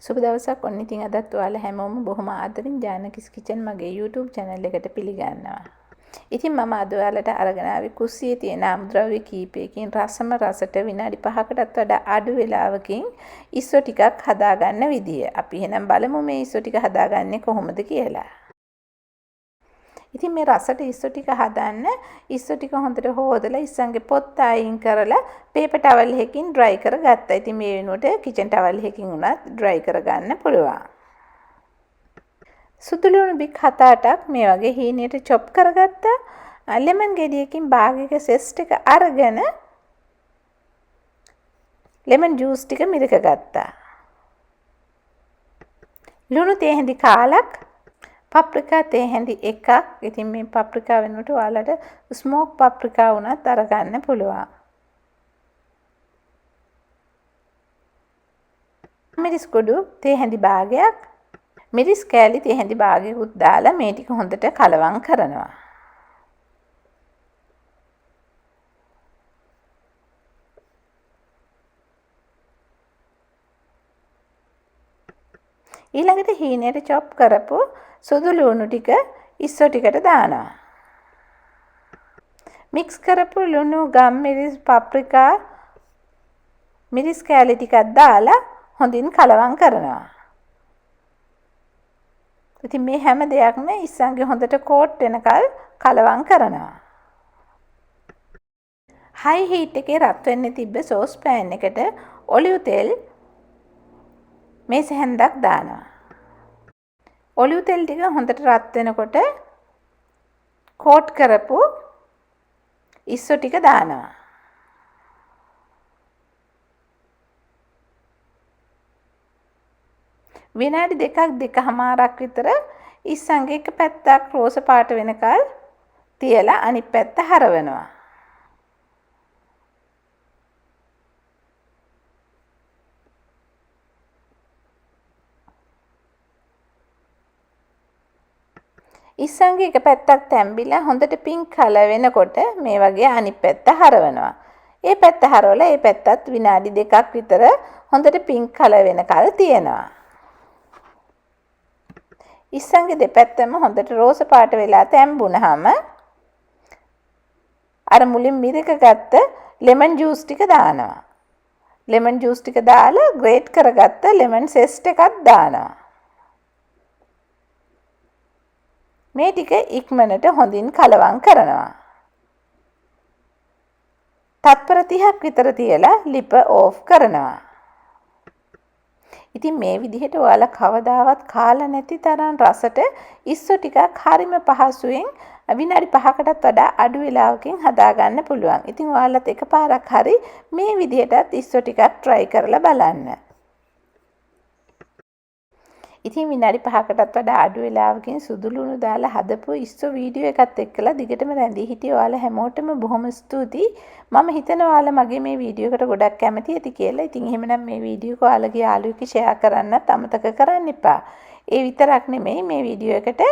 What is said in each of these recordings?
සුබ දවසක්. ඔන්න ඉතින් අදත් ඔයාලා හැමෝම බොහොම ආදරෙන් ජානකිස් කිචන් මගේ YouTube channel එකට පිළිගන්නවා. ඉතින් මම අද ඔයාලට අරගෙන ආවේ කුස්සියේ තියෙන අමුද්‍රව්‍ය කීපයකින් රසම රසට විනාඩි 5කටත් වඩා අඩු වේලාවකින් ඉස්සෝ ටිකක් හදාගන්න විදිය. අපි එහෙනම් බලමු මේ ඉස්සෝ ටික හදාගන්නේ කොහොමද කියලා. ඉතින් මේ රසට ඉස්සෝ ටික හදන්න ඉස්සෝ ටික හොඳට හොදලා ඉස්සන්ගේ පොත්ත අයින් කරලා පේපර් ටවල් එකකින් dry කරගත්තා. ඉතින් මේ වෙනුවට කිචන් ටවල් එකකින් උනත් dry කරගන්න පුළුවන්. සුදු ලුණු බික් 7-8ක් මේ වගේ හීනියට chop කරගත්තා. ලෙමන් ගෙඩියකින් භාගයක zest එක අරගෙන lemon juice ටික මිරික ගත්තා. ලුණු තේ හැඳි කාලක් paprika තේ හැඳි එකක්. ඉතින් මේ paprika වෙනුවට ඔයාලට smoke paprika උනත් අරගන්න පුළුවන්. මිරිස් කුඩු තේ හැඳි භාගයක්, මිරිස් කෑලි තේ හැඳි භාගයකුත් දාලා මේ ටික හොඳට කලවම් කරනවා. ඊළඟට හීනයට chop කරපු සුදු ලුණු ටික ඉස්සෝ ටිකට දානවා. mix කරපු ලුණු, ගම් මිරිස්, paprika, මිරිස් කෑලි ටිකක් දාලා හොඳින් කලවම් කරනවා. ඉතින් මේ හැම දෙයක්ම ඉස්සන්ගේ හොඳට coat වෙනකල් කලවම් කරනවා. high heat එකේ රත් වෙන්න තිබ්බ sauce pan එකට ඔලිව් තෙල් මේස හැන්දක් දානවා. ඔලිව් තෙල් ටික හොඳට රත් වෙනකොට coat කරපු ඉස්සෝ ටික දානවා. විනාඩි 2-2.5ක් විතර ඉස්සන්ගේ එක පැත්තක් රෝස පාට වෙනකල් තියලා අනිත් පැත්ත හරවනවා. ඉස්සන්ගේ එක පැත්තක් තැම්බිලා හොඳට පින්ක් කලර් වෙනකොට මේ වගේ අනිත් පැත්ත හරවනවා. ඒ පැත්ත හරවලා ඒ පැත්තත් විනාඩි 2ක් විතර හොඳට පින්ක් කලර් වෙනකල් තියනවා. ඉස්සන්ගේ දෙපැත්තම හොඳට රෝස පාට වෙලා තැම්බුනහම අර මුලින් මිරික ගත්ත lemon juice ටික දානවා. lemon juice ටික දාලා grate කරගත්ත lemon zest එකක් දානවා. මේ ටික ඉක්මනට හොඳින් කලවම් කරනවා. තත්පර 30ක් විතර තියලා ලිප ඕෆ් කරනවා. ඉතින් මේ විදිහට ඔයාලා කවදාවත් කාලා නැති තරම් රසට ඉස්සෝ ටිකක් හරිම පහසුවෙන් විනාඩි 5කටත් වඩා අඩු වේලාවකින් හදාගන්න පුළුවන්. ඉතින් ඔයාලත් එකපාරක් හරි මේ විදිහටත් ඉස්සෝ ටිකක් try කරලා බලන්න. ඉතින් විනාඩි 5කටත් වඩා අඩු වේලාවකින් සුදු ලුණු දාලා හදපු ඉස්සෝ වීඩියෝ එකත් එක්කලා දිගටම රැඳී හිටිය ඔයාලා හැමෝටම බොහොම ස්තුතියි. මම හිතනවා ඔයාලා මගේ මේ වීඩියෝ එකට ගොඩක් කැමති ඇති කියලා. ඉතින් එහෙමනම් මේ වීඩියෝ එක ඔයාලගේ යාළුවෙක් ෂෙයා කරන්නත් අමතක කරන්න එපා. ඒ විතරක් නෙමෙයි මේ වීඩියෝ එකට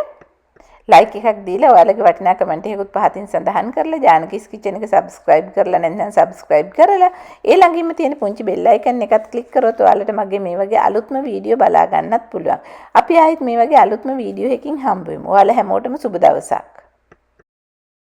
like එකක් දීලා ඔයාලගේ වටිනා කමෙන්ට් එකකුත් පහතින් සඳහන් කරලා ජානකිස් කිචන් එක subscribe කරලා නැත්නම් subscribe කරලා ඒ ළඟින්ම තියෙන පුංචි bell icon එකත් click කරොත් ඔයාලට මගේ මේ වගේ අලුත්ම වීඩියෝ බලා ගන්නත් පුළුවන්. අපි ආයෙත් මේ වගේ අලුත්ම වීඩියෝ එකකින් හම්බ වෙමු. ඔයාලා හැමෝටම සුබ දවසක්.